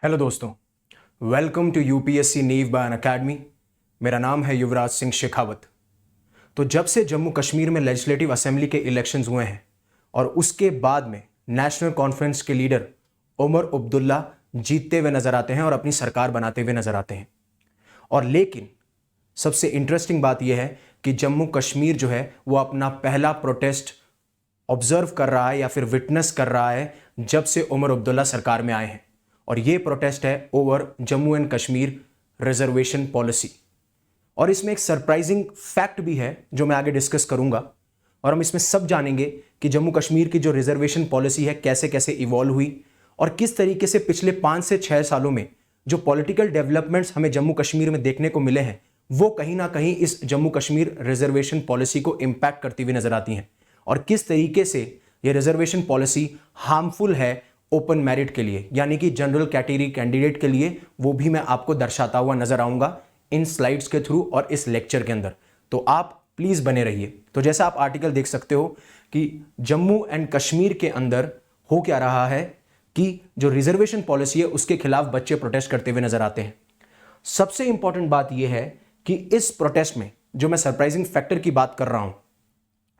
Hello दोस्तों, welcome to UPSC नीव bye अन academy. मेरा नाम है युवराज सिंह शेखावत। तो जब से जम्मू कश्मीर में लेजिस्लेटिव असेंबली के इलेक्शंस हुए हैं और उसके बाद में नेशनल कॉन्फ्रेंस के लीडर उमर अब्दुल्ला जीतते हुए नजर आते हैं और अपनी सरकार बनाते हुए नजर आते हैं। और लेकिन सबसे इंटरेस्टिंग बात यह है कि जम्मू कश्मीर जो है वो अपना पहला प्रोटेस्ट ऑब्जर्व कर रहा है या फिर विटनेस कर रहा है जब से उमर अब्दुल्ला सरकार में आए हैं। और ये प्रोटेस्ट है over Jammu and Kashmir reservation policy. और इसमें एक सरप्राइजिंग फैक्ट भी है जो मैं आगे डिस्कस करूंगा, और हम इसमें सब जानेंगे कि जम्मू कश्मीर की जो रिजर्वेशन पॉलिसी है कैसे कैसे इवॉल्व हुई और किस तरीके से पिछले 5 से 6 सालों में जो पॉलिटिकल डेवलपमेंट्स हमें जम्मू कश्मीर में देखने को मिले हैं वो कहीं ना कहीं इस जम्मू कश्मीर रिजर्वेशन पॉलिसी को इंपैक्ट करती हुई नजर आती हैं, और किस तरीके से ये रिजर्वेशन पॉलिसी हार्मफुल है ओपन मेरिट के लिए, यानी कि जनरल कैटेगरी कैंडिडेट के लिए। वो भी मैं आपको दर्शाता हुआ नजर आऊंगा इन स्लाइड्स के थ्रू और इस लेक्चर के अंदर। तो आप प्लीज बने रहिए। तो जैसा आप आर्टिकल देख सकते हो कि जम्मू एंड कश्मीर के अंदर हो क्या रहा है कि जो रिजर्वेशन पॉलिसी है उसके खिलाफ बच्चे प्रोटेस्ट करते हुए नजर आते हैं। सबसे इंपॉर्टेंट बात यह है कि इस प्रोटेस्ट में जो मैं सरप्राइजिंग फैक्टर की बात कर रहा हूं,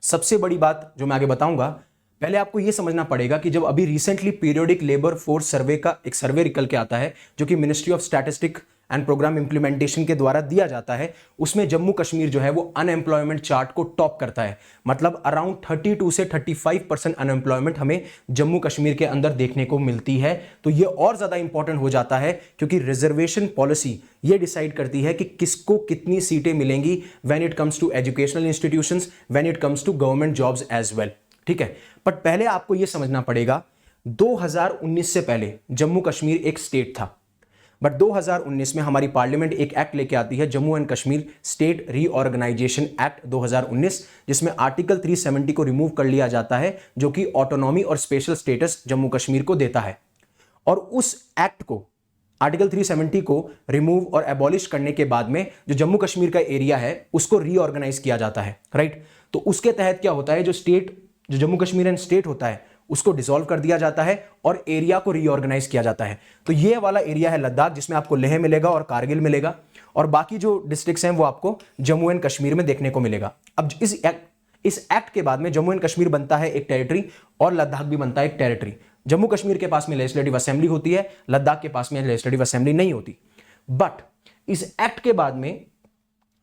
सबसे बड़ी बात जो मैं आगे बताऊंगा, पहले आपको यह समझना पड़ेगा कि जब अभी recently periodic labour force survey का एक सर्वे निकल के आता है जो कि ministry of statistic and programme implementation के द्वारा दिया जाता है, उसमें जम्मू कश्मीर जो है वो अनएम्प्लॉयमेंट चार्ट को टॉप करता है। मतलब अराउंड 32 से 35% अनएम्प्लॉयमेंट हमें जम्मू कश्मीर के अंदर देखने को मिलती है। तो ये और ज्यादा इंपॉर्टेंट हो जाता है क्योंकि रिजर्वेशन पॉलिसी ये डिसाइड करती है कि किसको कितनी सीटें मिलेंगी when it comes to educational institutions, when it comes to government jobs as well. ठीक है, बट पहले आपको यह समझना पड़ेगा 2019 से पहले जम्मू कश्मीर एक स्टेट था, बट 2019 में हमारी पार्लियामेंट एक एक्ट लेके आती है, Jammu and Kashmir state reorganisation act 2019, जिसमें आर्टिकल 370 को रिमूव कर लिया जाता है जो कि ऑटोनॉमी और स्पेशल स्टेटस जम्मू कश्मीर को देता है। और उस एक्ट को, आर्टिकल 370 को रिमूव और एबॉलिश करने के बाद में जो जम्मू कश्मीर का एरिया है उसको रीऑर्गेनाइज किया जाता है, राइट। तो उसके तहत क्या होता है, जो जम्मू कश्मीर एंड स्टेट होता है उसको डिसॉल्व कर दिया जाता है और एरिया को रीऑर्गेनाइज किया जाता है। तो ये वाला एरिया है लद्दाख, जिसमें आपको लेह मिलेगा और कारगिल मिलेगा, और बाकी जो डिस्ट्रिक्ट्स हैं वो आपको जम्मू एंड कश्मीर में देखने को मिलेगा। अब इस एक्ट के बाद में जम्मू एंड कश्मीर बनता है एक टेरिटरी और लद्दाख भी बनता है एक टेरिटरी। जम्मू कश्मीर के पास में लेजिस्लेटिव असेंबली होती है, लद्दाख के पास में लेजिस्लेटिव असेंबली नहीं होती। बट इस एक्ट के बाद में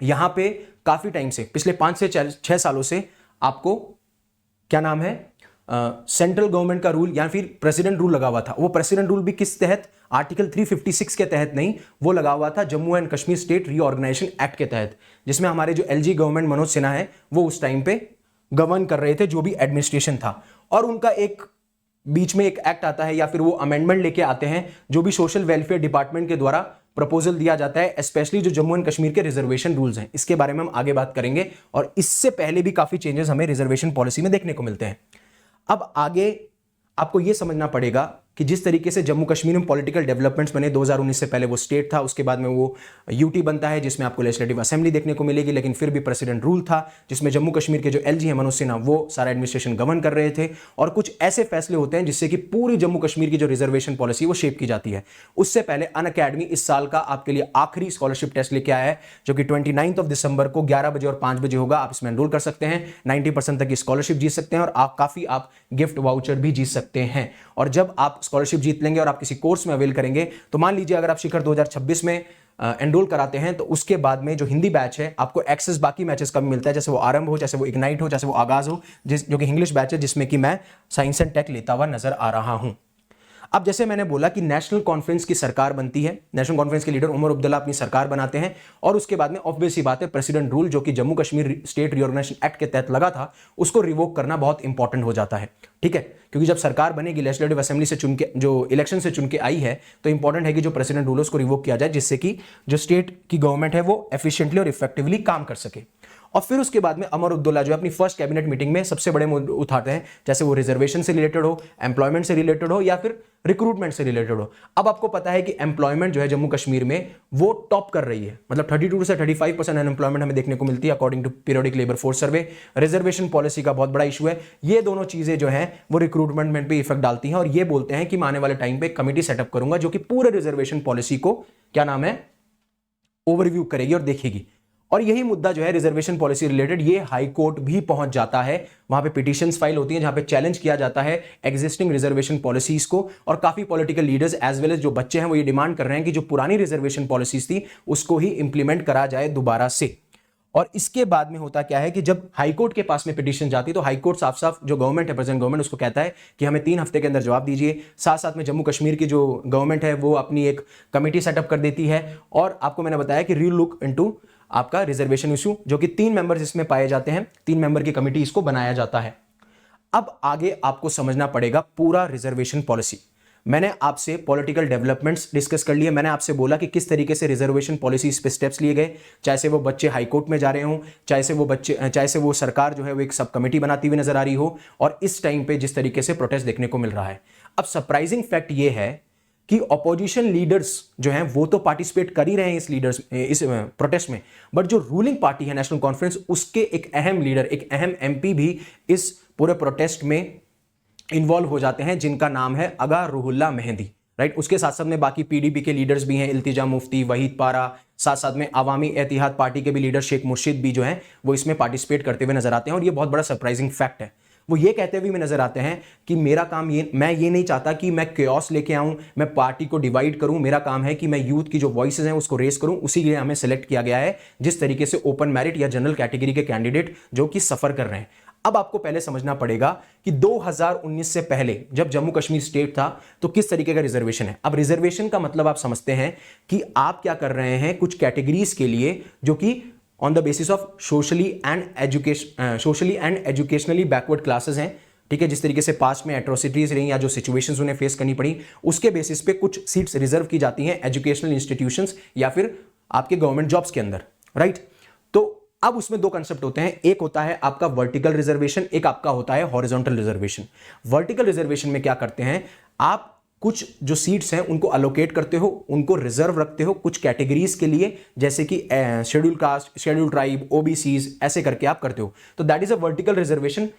यहां पे काफी टाइम से, पिछले 5 से 6 सालों से आपको क्या नाम है, सेंट्रल गवर्नमेंट का रूल या फिर प्रेसिडेंट रूल लगा हुआ था। वो प्रेसिडेंट रूल भी किस तहत, आर्टिकल 356 के तहत नहीं, वो लगा हुआ था Jammu and Kashmir state reorganisation act के तहत, जिसमें हमारे जो एलजी गवर्नमेंट मनोज सिन्हा है वो उस टाइम पे गवर्न कर रहे थे, जो भी एडमिनिस्ट्रेशन था। और उनका एक बीच में एक एक्ट आता है या फिर वो अमेंडमेंट लेके आते हैं जो भी सोशल वेलफेयर डिपार्टमेंट के द्वारा प्रपोजल दिया जाता है, स्पेशली जो जम्मू एंड कश्मीर के रिजर्वेशन रूल्स हैं। इसके बारे में हम आगे बात करेंगे, और इससे पहले भी काफी चेंजेस हमें रिजर्वेशन पॉलिसी में देखने को मिलते हैं। अब आगे आपको यह समझना पड़ेगा कि जिस तरीके से जम्मू कश्मीर में पॉलिटिकल डेवलपमेंट्स बने, 2019 से पहले वो स्टेट था, उसके बाद में वो यूटी बनता है जिसमें आपको लेजिस्लेटिव असेंबली देखने को मिलेगी, लेकिन फिर भी प्रेसिडेंट रूल था जिसमें जम्मू कश्मीर के जो एलजी है मनोज सिन्हा वो सारा एडमिनिस्ट्रेशन गवर्न कर रहे थे। और कुछ ऐसे फैसले होते हैं जिससे कि पूरी जम्मू कश्मीर की जो रिजर्वेशन पॉलिसी वो शेप की जाती है। उससे पहले अनअकैडमी इस साल का आपके लिए आखिरी स्कॉलरशिप टेस्ट लेके आया है जो कि 29 दिसंबर को 11 बजे और 5 बजे होगा। आप इसमें एनरोल कर सकते हैं, 90% तक की स्कॉलरशिप जीत सकते हैं और आप गिफ्ट वाउचर भी जीत सकते हैं। और जब आप स्कॉलरशिप जीत लेंगे और आप किसी कोर्स में अवेल करेंगे, तो मान लीजिए अगर आप शिखर 2026 में एनरोल कराते हैं तो उसके बाद में जो हिंदी बैच है आपको एक्सेस बाकी मैचेस का भी मिलता है, जैसे वो आरंभ हो, जैसे वो इग्नाइट हो, जैसे वो आगाज हो, जो कि इंग्लिश बैच है जिसमें कि मैं साइंस एंड टेक लेता हुआ नजर आ रहा हूं। अब जैसे मैंने बोला कि नेशनल कॉन्फ्रेंस की सरकार बनती है, नेशनल कॉन्फ्रेंस के लीडर उमर अब्दुल्ला अपनी सरकार बनाते हैं, और उसके बाद में ऑब्वियस सी बात है प्रेसिडेंट रूल जो कि Jammu Kashmir state reorganisation act के तहत लगा था उसको रिवोक करना बहुत इंपॉर्टेंट हो जाता है। ठीक है, क्योंकि जब सरकार बनेगी लेजिस्लेटिव असेंबली से चुन के, जो इलेक्शन से चुन के आई है, तो इंपॉर्टेंट है कि जो प्रेसिडेंट रूल है उसको रिवोक किया जाए जिससे कि जो स्टेट की गवर्नमेंट है वो एफिशिएंटली और इफेक्टिवली काम कर सके। और फिर उसके बाद में अमर उद्दौला जो है अपनी फर्स्ट कैबिनेट मीटिंग में सबसे बड़े मुद्दे उठाते हैं, जैसे वो रिजर्वेशन से रिलेटेड हो, एम्प्लॉयमेंट से रिलेटेड हो या फिर रिक्रूटमेंट से रिलेटेड हो। अब आपको पता है कि एम्प्लॉयमेंट जो है जम्मू कश्मीर में वो टॉप कर रही है, मतलब 32 से 35% अनएम्प्लॉयमेंट हमें देखने को मिलती है according to periodic labour force survey. Reservation policy का बहुत बड़ा इशू है। ये दोनों चीजें जो है वो रिक्रूटमेंट में भी इफेक्ट डालती हैं और ये बोलते हैं कि मैं आने वाले टाइम पे कमेटी सेटअप करूंगा जो कि पूरे रिजर्वेशन पॉलिसी को क्या नाम है ओवरव्यू करेगी और देखेगी। और यही मुद्दा जो है रिजर्वेशन पॉलिसी रिलेटेड ये हाई कोर्ट भी पहुंच जाता है, वहां पे पिटीशंस फाइल होती हैं जहां पे चैलेंज किया जाता है एग्जिस्टिंग रिजर्वेशन पॉलिसीज को। और काफी political leaders as well as जो बच्चे हैं वो ये डिमांड कर रहे हैं कि जो पुरानी रिजर्वेशन पॉलिसीज थी उसको ही इंप्लीमेंट करा जाए दोबारा से। और इसके बाद में होता क्या है कि जब हाईकोर्ट के पास में पिटीशन जाती है तो हाईकोर्ट साफ साफ जो गवर्नमेंट है, प्रेजेंट गवर्नमेंट, उसको कहता है कि हमें 3 हफ्ते के अंदर जवाब दीजिए। साथ साथ में जम्मू कश्मीर की जो गवर्नमेंट है वो अपनी एक कमेटी सेटअप कर देती है और आपको मैंने बताया कि री लुक इनटू आपका रिजर्वेशन इशू, जो कि 3 मेंबर्स इसमें पाए जाते हैं, 3 मेंबर की कमेटी इसको बनाया जाता है। अब आगे आपको समझना पड़ेगा पूरा रिजर्वेशन पॉलिसी। मैंने आपसे पॉलिटिकल डेवलपमेंट्स डिस्कस कर लिए, मैंने आपसे बोला कि किस तरीके से रिजर्वेशन पॉलिसीज पे स्टेप्स लिए गए, चाहे से वो बच्चे हाईकोर्ट में जा रहे हों, चाहे से वो सरकार जो है वो एक सब कमेटी बनाती हुई नजर आ रही हो, और इस टाइम पे जिस तरीके से प्रोटेस्ट देखने को मिल रहा है। अब सरप्राइजिंग फैक्ट ये है कि ऑपोजिशन लीडर्स जो हैं वो तो पार्टिसिपेट कर ही रहे हैं इस प्रोटेस्ट में, बट जो रूलिंग पार्टी है नेशनल कॉन्फ्रेंस, उसके एक अहम लीडर, एक अहम एमपी भी इस पूरे प्रोटेस्ट में इन्वॉल्व हो जाते हैं, जिनका नाम है अगा रुहुल्ला मेहंदी, राइट। उसके साथ साथ में बाकी पीडीपी के लीडर्स भी हैं, इल्तिजा मुफ्ती, वहीद पारा, साथ साथ में अवामी एतिहाद पार्टी के भी लीडर शेख मुर्शिद भी जो हैं वो इसमें पार्टिसिपेट करते हुए नजर आते हैं। और ये बहुत बड़ा सरप्राइजिंग फैक्ट है। वो ये कहते हुए नजर आते हैं कि मेरा काम मैं ये नहीं चाहता कि मैं केओस लेके आऊं, मैं पार्टी को डिवाइड करूं, मेरा काम है कि मैं यूथ की जो वॉइसेस हैं उसको रेस करूं। उसी के लिए हमें सेलेक्ट किया गया है, जिस तरीके से ओपन मेरिट या जनरल कैटेगरी के कैंडिडेट जो कि सफर कर रहे हैं। अब आपको पहले समझना पड़ेगा कि 2019 से पहले जब जम्मू कश्मीर स्टेट था तो किस तरीके का रिजर्वेशन है। अब रिजर्वेशन का मतलब आप समझते हैं कि आप क्या कर रहे हैं, कुछ कैटेगरीज के लिए जो कि on the basis of socially and educationally backward classes हैं, ठीक है, जिस तरीके से पास्ट में एट्रोसिटीज रही या जो सिचुएशंस उन्हें फेस करनी पड़ी, उसके बेसिस पे कुछ सीट्स रिजर्व की जाती हैं एजुकेशनल इंस्टीट्यूशंस या फिर आपके गवर्नमेंट जॉब्स के अंदर, राइट। तो अब उसमें 2 कंसेप्ट होते हैं, एक होता है आपका वर्टिकल रिजर्वेशन, एक आपका होता है हॉरिजॉन्टल रिजर्वेशन। वर्टिकल रिजर्वेशन में क्या करते हैं, आप कुछ जो सीट्स हैं उनको अलोकेट करते हो, उनको रिजर्व रखते हो कुछ कैटेगरीज के लिए, जैसे कि schedule caste, schedule tribe, OBCs, ऐसे करके आप करते हो। तो that is a vertical reservation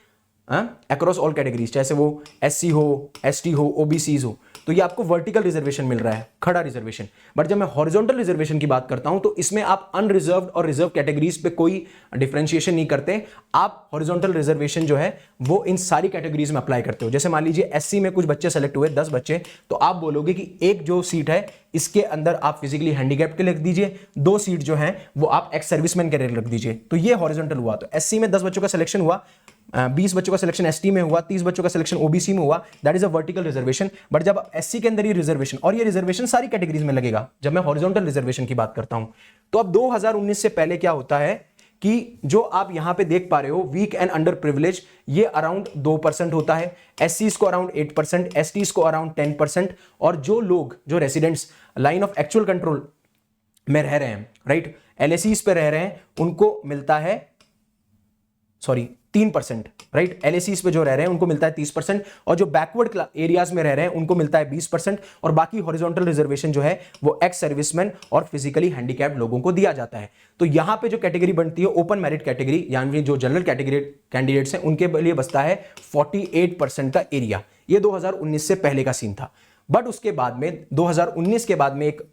across all categories, चाहे वो एससी हो, एसटी हो, ओबीसीज हो, तो ये आपको वर्टिकल रिजर्वेशन मिल रहा है, खड़ा रिजर्वेशन। बट जब मैं हॉरिजॉन्टल रिजर्वेशन की बात करता हूं तो इसमें आप अनरिजर्व्ड और रिजर्व कैटेगरीज पे कोई डिफरेंशिएशन नहीं करते। आप हॉरिजॉन्टल रिजर्वेशन जो है वो इन सारी कैटेगरीज में अप्लाई करते हो। जैसे मान लीजिए एससी में कुछ बच्चे सेलेक्ट हुए, 10 बच्चे, तो आप बोलोगे कि एक जो सीट है इसके अंदर आप फिजिकली हैंडीकैप्ड के लिए रख दीजिए, 2 सीट जो है वो आप एक्स सर्विसमैन के लिए रख दीजिए। तो ये हॉरिजॉन्टल हुआ। तो एससी में 10 बच्चों का सिलेक्शन हुआ, 20 बच्चों का सिलेक्शन एसटी में हुआ, 30 बच्चों का सिलेक्शन ओबीसी में हुआ, that is a vertical reservation. But जब एससी के अंदर ये रिजर्वेशन, और ये रिजर्वेशन सारी कैटेगरीज में लगेगा जब मैं हॉरिजॉन्टल रिजर्वेशन की बात करता हूं, तो अब 2019 से पहले क्या होता है कि जो आप यहां पे देख पा रहे हो वीक एंड अंडर प्रिविलेज, ये अराउंड 2% होता है, एससीज को अराउंड 8%, एसटीज को अराउंड 10%, और जो लोग, जो residents line of actual control में रह रहे हैं, राइट, एलएसीज पे रह रहे हैं, उनको मिलता है 3%, राइट। एलएसीज पे जो रह रहे हैं उनको मिलता है 30%, और जो बैकवर्ड एरियाज में रह रहे हैं उनको मिलता है 20%, और बाकी हॉरिजॉन्टल रिजर्वेशन जो है वो एक्स सर्विसमैन और फिजिकली हैंडीकैप्ड लोगों को दिया जाता है। तो यहां पे जो कैटेगरी बनती है ओपन मेरिट कैटेगरी, यानी जो जनरल कैटेगरी कैंडिडेट्स हैं उनके लिए बचता है 48% का एरिया। ये 2019 से पहले का सीन था। बट उसके बाद में 2019 के बाद में एक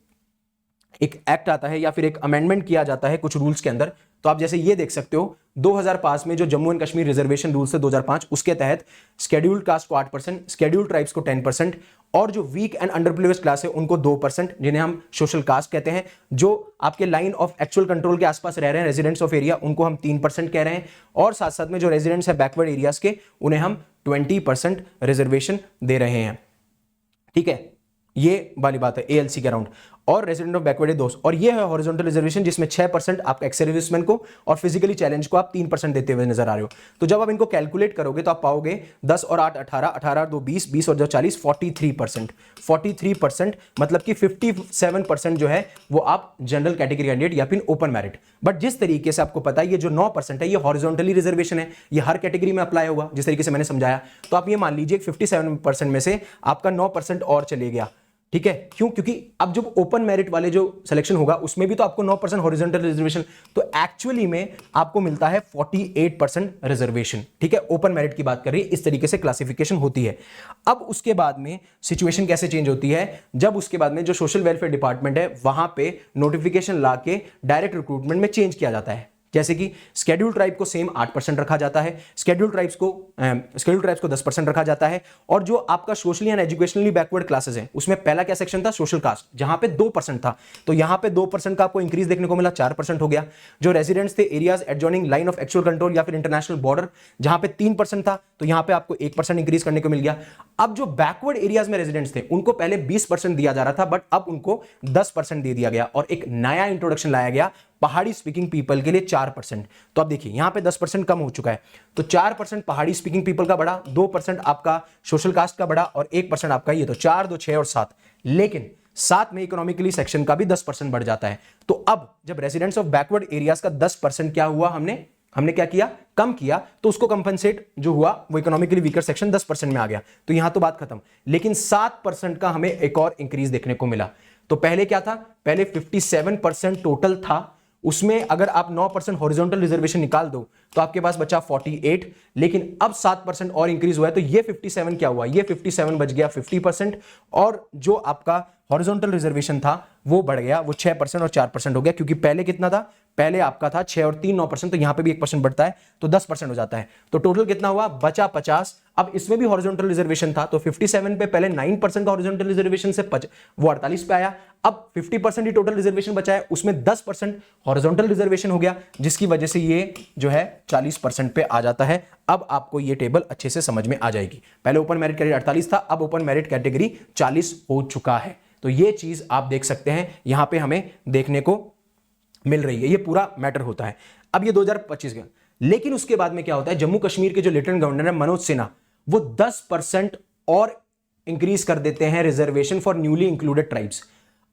एक्ट आता है या फिर एक अमेंडमेंट किया जाता है कुछ रूल्स के अंदर। तो आप जैसे ये देख सकते हो 2005 में जो Jammu and Kashmir reservation rules है 2005, उसके तहत शेड्यूल्ड कास्ट को 8%, शेड्यूल्ड ट्राइब्स को 10%, और जो weak and underprivileged class है उनको 2%, जिन्हें हम सोशल कास्ट कहते हैं, जो आपके लाइन ऑफ एक्चुअल कंट्रोल के आसपास रह रहे हैं रेजिडेंट्स ऑफ एरिया, उनको हम 3% कह रहे हैं, और साथ साथ में जो रेजिडेंट्स है बैकवर्ड एरियाज के, उन्हें हम 20% रिजर्वेशन दे रहे हैं। ठीक है, ये वाली बात है एएलसी के अराउंड। और रेजिडेंट ऑफ बैकवर्ड एरिया 2। और ये है हॉरिजॉन्टल रिजर्वेशन जिसमें 6% आपका एक्स सर्विसमैन को और फिजिकली चैलेंज को आप 3% देते हुए नजर आ रहे हो। तो जब आप इनको कैलकुलेट करोगे तो आप पाओगे 10 और 8 18, 18 और 2 20, 20 और 2 40, 43%। 43% मतलब कि 57% जो है वो आप जनरल कैटेगरी कैंडिडेट या फिर ओपन मेरिट। बट जिस तरीके से आपको पता है ये जो 9% है ये हॉरिजॉन्टली रिजर्वेशन है, ये हर कैटेगरी में अप्लाई होगा जिस तरीके से मैंने समझाया। तो आप ये मान लीजिए 57% में से आपका 9% और चले गया, ठीक है। क्यों? क्योंकि अब जब ओपन मेरिट वाले जो सिलेक्शन होगा उसमें भी तो आपको 9% हॉरिजॉन्टल रिजर्वेशन, तो एक्चुअली में आपको मिलता है 48% रिजर्वेशन, ठीक है। ओपन मेरिट की बात कर रही है, इस तरीके से क्लासिफिकेशन होती है। अब उसके बाद में सिचुएशन कैसे चेंज होती है, जब उसके बाद में जो सोशल वेलफेयर डिपार्टमेंट है वहां पे नोटिफिकेशन ला के डायरेक्ट रिक्रूटमेंट में चेंज किया जाता है। जैसे कि शेड्यूल ट्राइब को सेम 8% रखा जाता है, शेड्यूल ट्राइब्स को 10% रखा जाता है। और जो आपका socially and educationally backward classes हैं उसमें पहला क्या सेक्शन था, सोशल कास्ट, जहां पे 2% था, तो यहां पे 2% का आपको इंक्रीज देखने को मिला, 4% हो गया। जो रेजिडेंट्स थे areas adjoining line of actual control या फिर इंटरनेशनल बॉर्डर, जहां पे 3% था, तो यहां पे आपको 1% इंक्रीज करने को मिल गया। अब जो बैकवर्ड एरियाज में रेजिडेंट्स थे उनको पहले 20% दिया जा रहा था, बट अब उनको 10% दे दिया गया और एक नया इंट्रोडक्शन लाया गया पहाड़ी स्पीकिंग पीपल के लिए 4%। तो अब देखिए यहां पे 10% कम हो चुका है, तो 4% पहाड़ी स्पीकिंग पीपल का बढ़ा, 2% आपका सोशल कास्ट का बढ़ा और 1% आपका ये, तो 4, 2, 6 और 7। लेकिन साथ में इकोनॉमिकली सेक्शन का भी 10% बढ़ जाता है। तो अब जब रेजिडेंट्स ऑफ बैकवर्ड एरियाज का 10% क्या हुआ, हमने क्या किया, कम किया, तो उसको कंपनसेट जो हुआ वो इकोनॉमिकली वीकर सेक्शन 10% में आ गया, तो यहां तो बात खत्म। लेकिन 7% का हमें एक और इंक्रीज देखने को मिला। तो पहले क्या था, पहले 57% टोटल था, उसमें अगर आप 9% हॉरिजॉन्टल रिजर्वेशन निकाल दो तो आपके पास बचा 48, लेकिन अब 7% और इंक्रीज हुआ है, तो ये 57 क्या हुआ, ये 57 बच गया 50%, और जो आपका हॉरिजॉन्टल रिजर्वेशन था वो बढ़ गया, वो 6% और 4% हो गया। क्योंकि पहले कितना था, पहले आपका था 6 और 3 9%, तो यहां पे भी 1% बढ़ता है तो 10% हो जाता है। तो टोटल कितना हुआ, बचा 50। अब इसमें भी हॉरिजॉन्टल रिजर्वेशन था, तो 57 पे पहले 9% का हॉरिजॉन्टल रिजर्वेशन से वो 48 पे आया। अब 50% ही टोटल रिजर्वेशन बचा है, उसमें 10% हॉरिजॉन्टल रिजर्वेशन हो गया, जिसकी वजह से ये जो है 40% पे आ जाता है। अब आपको ये टेबल अच्छे से समझ में आ जाएगी। पहले ओपन मेरिट कैटेगरी 48 था, अब ओपन मेरिट कैटेगरी 40 हो चुका है। तो ये चीज आप देख सकते हैं यहां पे हमें देखने को मिल रही है, ये पूरा मैटर होता है। अब ये 2025 का, लेकिन उसके बाद में क्या होता है, जम्मू कश्मीर के जो लेफ्टिनेंट गवर्नर है मनोज सिन्हा, वो 10% और इंक्रीज कर देते हैं reservation for newly included tribes.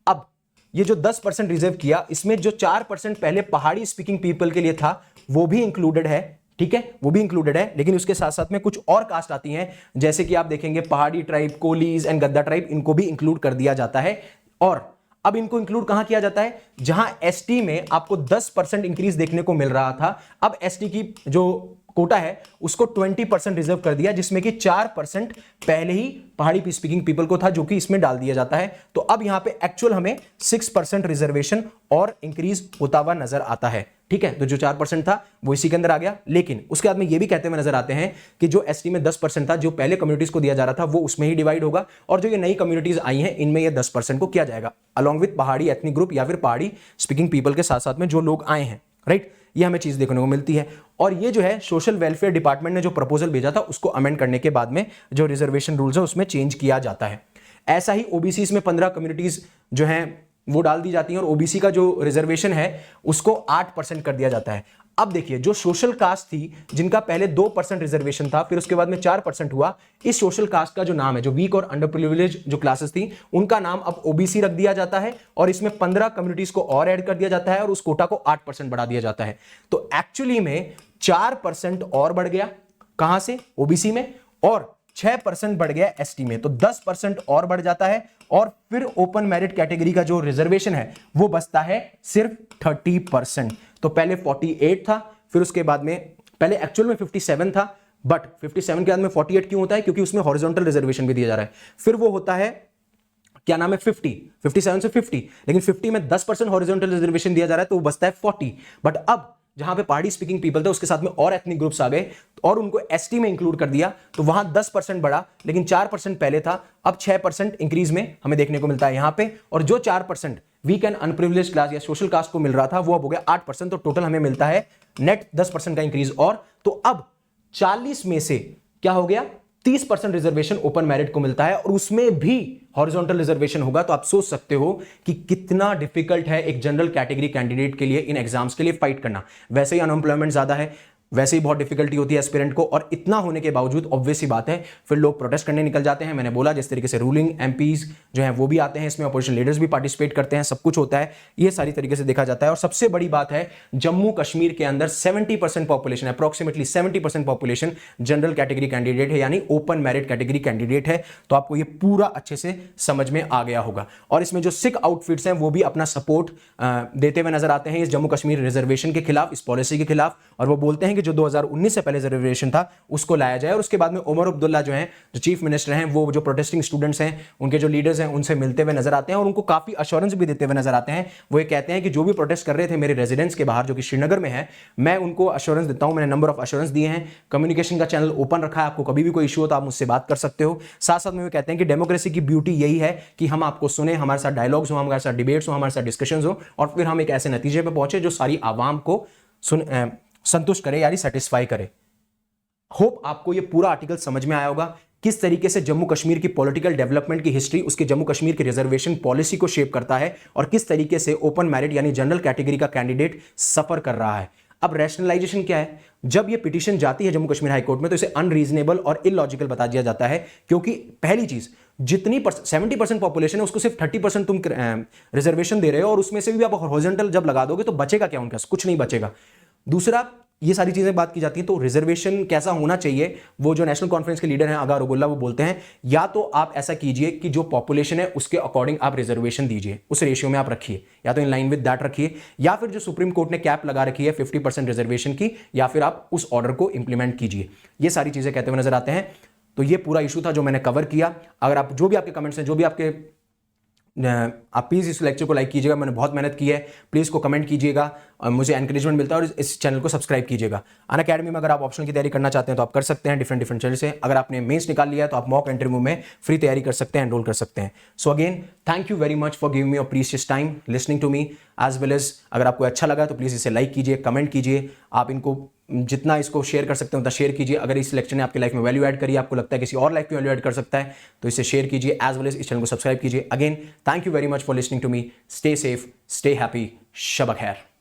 अब ये जो 10% रिजर्व किया, इसमें जो 4% पहले पहाड़ी स्पीकिंग पीपल के लिए था वो भी इंक्लूडेड है, ठीक है, वो भी इंक्लूडेड है। लेकिन उसके साथ साथ में कुछ और कास्ट आती हैं, जैसे कि आप देखेंगे पहाड़ी ट्राइब, कोलीज एंड गद्दा ट्राइब, इनको भी इंक्लूड कर दिया जाता है। और अब इनको इंक्लूड कहां किया जाता है, जहां एसटी में आपको 10% इंक्रीज देखने को मिल रहा था, अब एसटी की जो कोटा है उसको 20% रिजर्व कर दिया, जिसमें कि 4% पहले ही पहाड़ी स्पीकिंग पीपल को था, जो कि इसमें डाल दिया जाता है। तो अब यहां पे एक्चुअल हमें 6% रिजर्वेशन और इंक्रीज होता हुआ नजर आता है, ठीक है। तो जो 4% था वो इसी के अंदर आ गया। लेकिन उसके बाद में ये भी कहते हुए नजर आते हैं कि जो एसटी में 10% था, जो पहले कम्युनिटीज को दिया जा रहा था, वो उसमें ही डिवाइड होगा, और जो ये नई कम्युनिटीज आई हैं इनमें ये 10% को किया जाएगा, अलॉन्ग विद पहाड़ी एथनिक ग्रुप या फिर पहाड़ी स्पीकिंग पीपल के साथ साथ में जो लोग आए हैं, राइट। ये हमें चीज देखने को मिलती है। और ये जो है सोशल वेलफेयर डिपार्टमेंट ने जो प्रपोजल भेजा था उसको अमेंड करने के बाद में जो रिजर्वेशन रूल्स है उसमें चेंज किया जाता है। ऐसा ही ओबीसी में 15 कम्युनिटीज जो हैं वो डाल दी जाती हैं, और ओबीसी का जो रिजर्वेशन है उसको 8% कर दिया जाता है। अब देखिए जो सोशल कास्ट थी, जिनका पहले 2% रिजर्वेशन था, फिर उसके बाद में 4% हुआ, इस सोशल कास्ट का जो नाम है, जो वीक और अंडर प्रिविलेज जो क्लासेस थी, उनका नाम अब ओबीसी रख दिया जाता है, और इसमें 15 कम्युनिटीज को और ऐड कर दिया जाता है, और उस कोटा को 8% बढ़ा दिया जाता है। तो एक्चुअली में 4% और बढ़ गया, कहां से, ओबीसी में, और 6% बढ़ गया एसटी में, तो 10% और बढ़ जाता है। और फिर ओपन मेरिट कैटेगरी का जो रिजर्वेशन है वो बचता है सिर्फ 30%। तो पहले 48 था, फिर उसके बाद में पहले एक्चुअल में 57 था, बट 57 के बाद में 48 क्यों होता है, क्योंकि उसमें हॉरिजॉन्टल रिजर्वेशन भी दिया जा रहा है। फिर वो होता है क्या नाम है 50, 57 से 50, लेकिन 50 में 10% हॉरिजॉन्टल रिजर्वेशन दिया जा रहा है, तो वो बचता है 40। बट अब जहां पे पहाड़ी स्पीकिंग पीपल थे उसके साथ में और एथनिक ग्रुप्स आ गए और उनको एसटी में इंक्लूड कर दिया, तो वहां 10% बढ़ा, लेकिन 4% पहले था, अब 6% इंक्रीज में हमें देखने को मिलता है यहां पे। और जो 4% वीक एंड अनप्रिविलेज्ड क्लास या सोशल कास्ट को मिल रहा था वो अब हो गया 8%, तो टोटल हमें मिलता है नेट 10% का इंक्रीज। और तो अब 40 में से क्या हो गया, 30% रिजर्वेशन ओपन मेरिट को मिलता है और उसमें भी हॉरिजॉन्टल रिजर्वेशन होगा। तो आप सोच सकते हो कि कितना डिफिकल्ट है एक जनरल कैटेगरी कैंडिडेट के लिए इन एग्जाम्स के लिए फाइट करना। वैसे ही अनएम्प्लॉयमेंट ज्यादा है, वैसे ही बहुत डिफिकल्टी होती है एस्पिरेंट को, और इतना होने के बावजूद ऑब्वियस सी बात है फिर लोग प्रोटेस्ट करने निकल जाते हैं। मैंने बोला जिस तरीके से रूलिंग एमपीज जो हैं वो भी आते हैं इसमें, अपोजिशन लीडर्स भी पार्टिसिपेट करते हैं, सब कुछ होता है, ये सारी तरीके से देखा जाता है। और सबसे बड़ी बात है जम्मू कश्मीर के अंदर 70% population, approximately 70% population general category candidate है, यानी ओपन मेरिट कैटेगरी कैंडिडेट है। तो आपको ये पूरा अच्छे से समझ में आ गया होगा। और इसमें जो सिख आउटफिट्स हैं वो भी अपना सपोर्ट देते हुए नजर आते हैं इस जम्मू कश्मीर रिजर्वेशन के खिलाफ, इस पॉलिसी के खिलाफ, और वो बोलते हैं कि जो 2019 से पहले रिजर्वेशन था उसको लाया जाए। और उसके बाद में उमर अब्दुल्ला जो हैं, जो चीफ मिनिस्टर हैं, वो जो प्रोटेस्टिंग स्टूडेंट्स हैं, उनके जो लीडर्स हैं, उनसे मिलते हुए नजर आते हैं और उनको काफी अश्योरेंस भी देते हुए नजर आते हैं। वो ये कहते हैं कि जो भी प्रोटेस्ट कर रहे थे मेरे रेजिडेंस के बाहर जो कि श्रीनगर में है, मैं उनको अश्योरेंस देता हूं, मैंने नंबर ऑफ अश्योरेंस दिए हैं, कम्युनिकेशन का चैनल ओपन रखा है, आपको कभी भी कोई इशू हो तो आप मुझसे बात कर सकते हो। साथ साथ में वो कहते हैं कि डेमोक्रेसी की ब्यूटी यही है कि हम आपको सुने, हमारे साथ डायलॉग्स हो, हमारे साथ डिबेट्स हो, हमारे साथ डिस्कशंस हो, और फिर हम एक ऐसे नतीजे पर पहुंचे जो सारी आवाम को संतुष्ट करे, यानी सेटिस्फाई करे। होप आपको ये पूरा आर्टिकल समझ में आया होगा, किस तरीके से जम्मू कश्मीर की पॉलिटिकल डेवलपमेंट की हिस्ट्री उसके जम्मू कश्मीर की रिजर्वेशन पॉलिसी को शेप करता है, और किस तरीके से ओपन मेरिट यानी जनरल कैटेगरी का कैंडिडेट सफर कर रहा है। अब रैशनलाइजेशन क्या है? जब ये पिटीशन जाती है जम्मू कश्मीर हाई कोर्ट में तो इसे अनरीजनेबल और इलॉजिकल बता दिया जाता है, क्योंकि पहली चीज, जितनी 70% पॉपुलेशन है उसको सिर्फ 30% तुम रिजर्वेशन दे रहे हो, और उसमें से भी आप हॉरिजॉन्टल जब लगा दोगे तो बचेगा क्या उनके पास? कुछ नहीं बचेगा। दूसरा, ये सारी चीजें बात की जाती है, तो रिजर्वेशन कैसा होना चाहिए? वो जो नेशनल कॉन्फ्रेंस के लीडर हैं आगा रुगुल्ला, वो बोलते हैं या तो आप ऐसा कीजिए कि जो पॉपुलेशन है उसके अकॉर्डिंग आप रिजर्वेशन दीजिए, उस रेशियो में आप रखिए, या तो इन लाइन विद दैट रखिए, या फिर जो सुप्रीम कोर्ट ने कैप लगा रखी है 50% रिजर्वेशन की, या फिर आप उस ऑर्डर को इंप्लीमेंट कीजिए। ये सारी चीजें कहते हुए नजर आते हैं। तो ये पूरा इशू था जो मैंने कवर किया। अगर आप जो भी आपके कमेंट्स हैं, जो भी आपके, आप प्लीज़ इस लेक्चर को लाइक कीजिएगा, मैंने बहुत मेहनत की है, प्लीज़ को कमेंट कीजिएगा, मुझे एनकरेजमेंट मिलता है, और इस चैनल को सब्सक्राइब कीजिएगा। अनअकैडमी में अगर आप ऑप्शनल की तैयारी करना चाहते हैं तो आप कर सकते हैं डिफरेंट चैनल से। अगर आपने मेंस निकाल लिया है तो आप मॉक इंटरव्यू में फ्री तैयारी कर सकते हैं, एनरोल कर सकते हैं। So again thank you very much for giving me your precious time listening to me as well as. अगर आपको अच्छा लगा तो प्लीज़ इसे लाइक कीजिए, कमेंट कीजिए, आप इनको जितना इसको शेयर कर सकते हैं उतना शेयर कीजिए। अगर इस लेक्चर ने आपकी लाइफ में वैल्यू ऐड करी, आपको लगता है किसी और लाइफ में वैल्यू ऐड कर सकता है, तो इसे शेयर कीजिए, एज वेल एज इस चैनल को सब्सक्राइब कीजिए। Again thank you very much for listening to me. Stay safe, stay happy, शब खैर।